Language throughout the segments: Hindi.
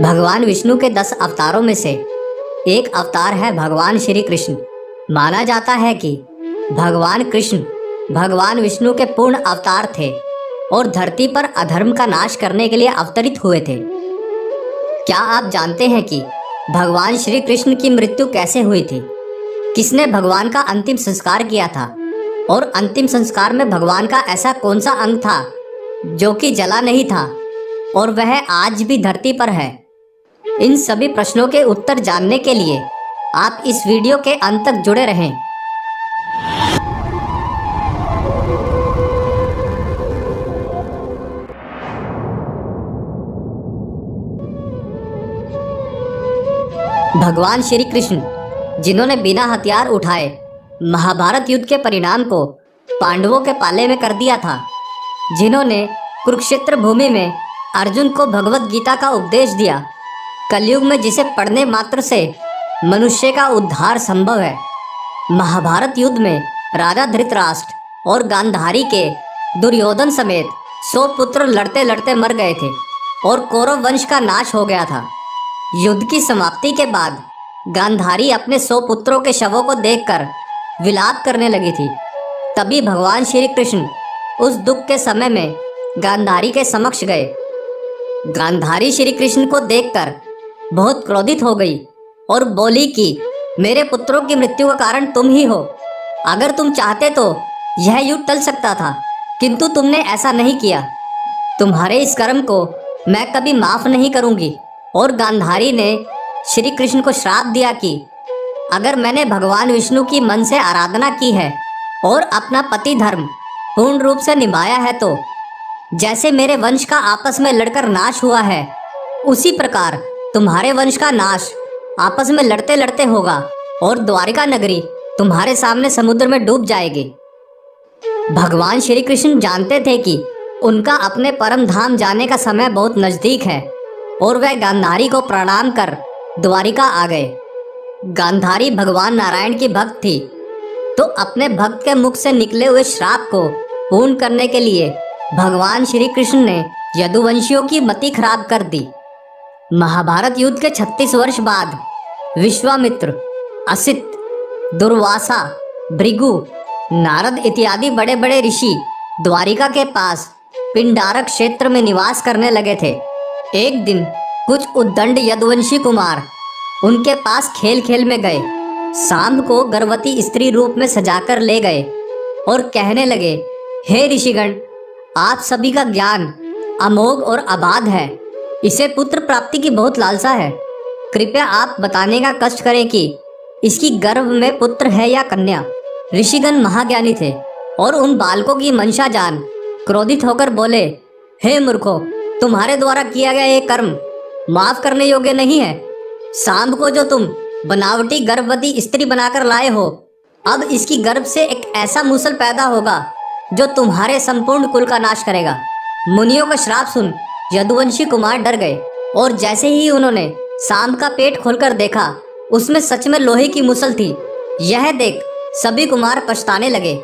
भगवान विष्णु के 10 अवतारों में से एक अवतार है भगवान श्री कृष्ण। माना जाता है कि भगवान कृष्ण भगवान विष्णु के पूर्ण अवतार थे और धरती पर अधर्म का नाश करने के लिए अवतरित हुए थे। क्या आप जानते हैं कि भगवान श्री कृष्ण की मृत्यु कैसे हुई थी? किसने भगवान का अंतिम संस्कार किया था? और अंतिम संस्कार में भगवान का ऐसा कौन सा अंग था जो कि जला नहीं था और वह आज भी धरती पर है? इन सभी प्रश्नों के उत्तर जानने के लिए आप इस वीडियो के अंत तक जुड़े रहें। भगवान श्री कृष्ण, जिन्होंने बिना हथियार उठाए महाभारत युद्ध के परिणाम को पांडवों के पाले में कर दिया था, जिन्होंने कुरुक्षेत्र भूमि में अर्जुन को भगवत गीता का उपदेश दिया, कलयुग में जिसे पढ़ने मात्र से मनुष्य का उद्धार संभव है। महाभारत युद्ध में राजा धृतराष्ट्र और गांधारी के दुर्योधन समेत 100 पुत्र लड़ते लड़ते मर गए थे और कौरव वंश का नाश हो गया था। युद्ध की समाप्ति के बाद गांधारी अपने 100 पुत्रों के शवों को देखकर विलाप करने लगी थी। तभी भगवान श्री कृष्ण उस दुख के समय में गांधारी के समक्ष गए। गांधारी श्री कृष्ण को देखकर बहुत क्रोधित हो गई और बोली कि मेरे पुत्रों की मृत्यु का कारण तुम ही हो। अगर तुम चाहते तो यह युद्ध टल सकता था, किंतु तुमने ऐसा नहीं किया। तुम्हारे इस कर्म को मैं कभी माफ नहीं करूंगी। और गांधारी ने श्री कृष्ण को श्राप दिया कि अगर मैंने भगवान विष्णु की मन से आराधना की है और अपना पति धर्म पूर्ण रूप से निभाया है, तो जैसे मेरे वंश का आपस में लड़कर नाश हुआ है, उसी प्रकार तुम्हारे वंश का नाश आपस में लड़ते लड़ते होगा और द्वारिका नगरी तुम्हारे सामने समुद्र में डूब जाएगी। भगवान श्री कृष्ण जानते थे कि उनका अपने परम धाम जाने का समय बहुत नजदीक है और वह गांधारी को प्रणाम कर द्वारिका आ गए। गांधारी भगवान नारायण की भक्त थी, तो अपने भक्त के मुख से निकले हुए श्राप को पूर्ण करने के लिए भगवान श्री कृष्ण ने यदुवंशियों की मति खराब कर दी। महाभारत युद्ध के 36 वर्ष बाद विश्वामित्र, असित, दुर्वासा, भृगु, नारद इत्यादि बड़े बड़े ऋषि द्वारिका के पास पिंडारक क्षेत्र में निवास करने लगे थे। एक दिन कुछ उद्दंड यदुवंशी कुमार उनके पास खेल खेल में गए। सांब को गर्भवती स्त्री रूप में सजाकर ले गए और कहने लगे, हे ऋषिगण, आप सभी का ज्ञान अमोघ और अबाध है। इसे पुत्र प्राप्ति की बहुत लालसा है। कृपया आप बताने का कष्ट करें कि इसकी गर्भ में पुत्र है या कन्या। ऋषिगण महाज्ञानी थे और उन बालकों की मंशा जान क्रोधित होकर बोले, हे मूर्खों, तुम्हारे द्वारा किया गया ये कर्म माफ करने योग्य नहीं है। सांब को जो तुम बनावटी गर्भवती स्त्री बनाकर लाए हो, अब इसकी गर्भ से एक ऐसा मूसल पैदा होगा जो तुम्हारे संपूर्ण कुल का नाश करेगा। मुनियों का श्राप सुन यदुवंशी कुमार डर गए और जैसे ही उन्होंने सांब का पेट खोलकर देखा, उसमें सच में लोहे की मुसल थी। यह देख सभी कुमार पछताने लगे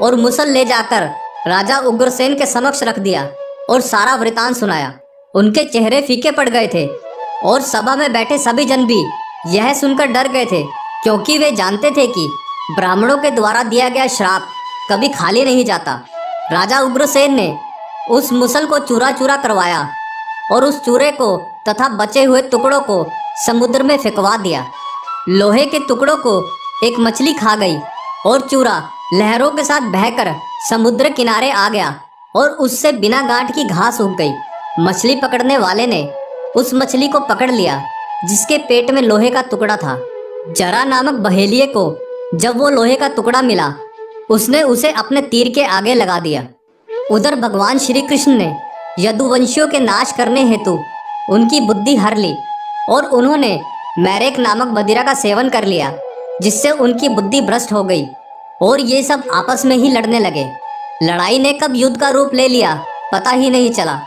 और मुसल ले जाकर राजा उग्रसेन के समक्ष रख दिया और सारा वृतांत सुनाया। उनके चेहरे फीके पड़ गए थे और सभा में बैठे सभी जन भी यह सुनकर डर गए थे, क्योंकि वे जानते थे कि ब्राह्मणों के द्वारा दिया गया श्राप कभी खाली नहीं जाता। राजा उग्रसेन ने उस मुसल को चूरा चूरा करवाया और उस चूरे को तथा बचे हुए टुकड़ों को समुद्र में फेंकवा दिया। लोहे के टुकड़ों को एक मछली खा गई और चूरा लहरों के साथ बहकर समुद्र किनारे आ गया और उससे बिना गांठ की घास उग गई। मछली पकड़ने वाले ने उस मछली को पकड़ लिया जिसके पेट में लोहे का टुकड़ा था। जरा नामक बहेलिए को जब वो लोहे का टुकड़ा मिला, उसने उसे अपने तीर के आगे लगा दिया। उधर भगवान श्री कृष्ण ने यदुवंशियों के नाश करने हेतु उनकी बुद्धि हर ली और उन्होंने मैरेक नामक मदिरा का सेवन कर लिया, जिससे उनकी बुद्धि भ्रष्ट हो गई और ये सब आपस में ही लड़ने लगे। लड़ाई ने कब युद्ध का रूप ले लिया पता ही नहीं चला।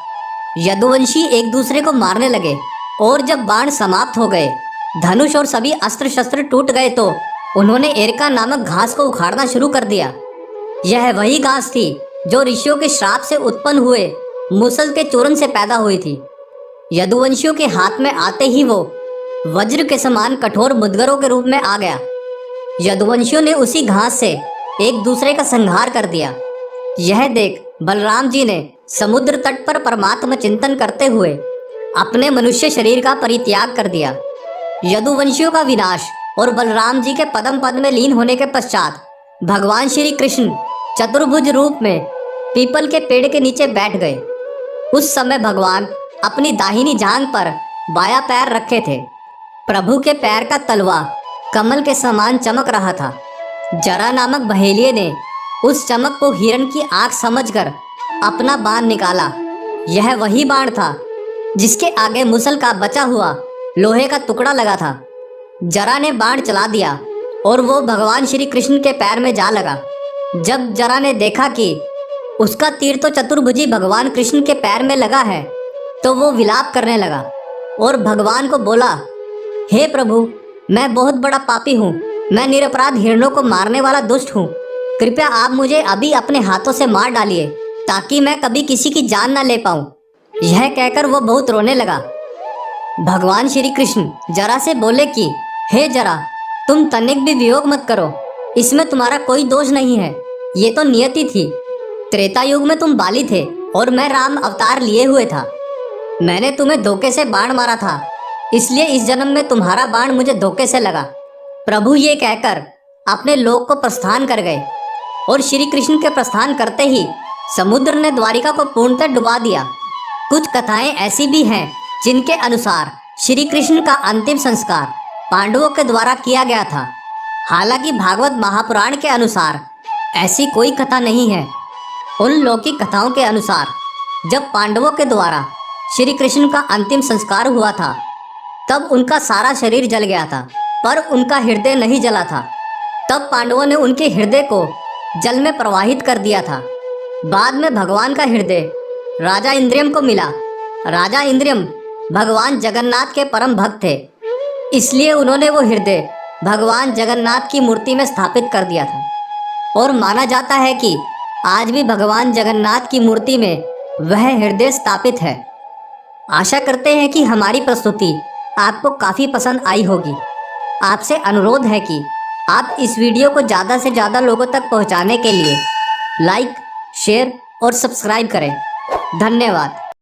यदुवंशी एक दूसरे को मारने लगे और जब बाण समाप्त हो गए, धनुष और सभी अस्त्र शस्त्र टूट गए, तो उन्होंने एरका नामक घास को उखाड़ना शुरू कर दिया। यह वही घास थी जो ऋषियों के श्राप से उत्पन्न हुए मुसल के चूर्ण से पैदा हुई थी। यदुवंशियों के हाथ में आते ही वो वज्र के समान कठोर मुद्गरों के रूप में आ गया। यदुवंशियों ने उसी घास से एक दूसरे का संहार कर दिया। यह देख बलराम जी ने समुद्र तट पर परमात्मा चिंतन करते हुए अपने मनुष्य शरीर का परित्याग कर दिया। यदुवंशियों का विनाश और बलराम जी के पदम पद में लीन होने के पश्चात भगवान श्री कृष्ण चतुर्भुज रूप में पीपल के पेड़ के नीचे बैठ गए। उस समय भगवान अपनी दाहिनी जांघ पर बायां पैर रखे थे। प्रभु के पैर का तलवा कमल के समान चमक रहा था। जरा नामक बहेलिये ने उस चमक को हिरण की आंख समझकर अपना बाण निकाला। यह वही बाण था जिसके आगे मुसल का बचा हुआ लोहे का टुकड़ा लगा था। जरा ने बाण चला दिया और वो भगवान श्री कृष्ण के पैर में जा लगा। जब जरा ने देखा कि उसका तीर तो चतुर्भुजी भगवान कृष्ण के पैर में लगा है, तो वो विलाप करने लगा और भगवान को बोला, हे प्रभु, मैं बहुत बड़ा पापी हूँ। मैं निरपराध हिरणों को मारने वाला दुष्ट हूँ। कृपया आप मुझे अभी अपने हाथों से मार डालिए ताकि मैं कभी किसी की जान न ले पाऊँ। यह कहकर वो बहुत रोने लगा। भगवान श्री कृष्ण जरा से बोले कि हे जरा, तुम तनिक भी वियोग मत करो। इसमें तुम्हारा कोई दोष नहीं है। ये तो नियति थी। त्रेता युग में तुम बाली थे और मैं राम अवतार लिए हुए था। मैंने तुम्हें धोखे से बाण मारा था, इसलिए इस जन्म में तुम्हारा बाण मुझे धोखे से लगा। प्रभु ये कहकर अपने लोक को प्रस्थान कर गए और श्री कृष्ण के प्रस्थान करते ही समुद्र ने द्वारिका को पूर्णतः डुबा दिया। कुछ कथाएं ऐसी भी हैं जिनके अनुसार श्री कृष्ण का अंतिम संस्कार पांडवों के द्वारा किया गया था। हालांकि भागवत महापुराण के अनुसार ऐसी कोई कथा नहीं है। उन लौकिक कथाओं के अनुसार जब पांडवों के द्वारा श्री कृष्ण का अंतिम संस्कार हुआ था, तब उनका सारा शरीर जल गया था, पर उनका हृदय नहीं जला था। तब पांडवों ने उनके हृदय को जल में प्रवाहित कर दिया था। बाद में भगवान का हृदय राजा इंद्रियम को मिला। राजा इंद्रियम भगवान जगन्नाथ के परम भक्त थे, इसलिए उन्होंने वो हृदय भगवान जगन्नाथ की मूर्ति में स्थापित कर दिया था और माना जाता है कि आज भी भगवान जगन्नाथ की मूर्ति में वह हृदय स्थापित है। आशा करते हैं कि हमारी प्रस्तुति आपको काफ़ी पसंद आई होगी। आपसे अनुरोध है कि आप इस वीडियो को ज़्यादा से ज़्यादा लोगों तक पहुंचाने के लिए लाइक, शेयर और सब्सक्राइब करें। धन्यवाद।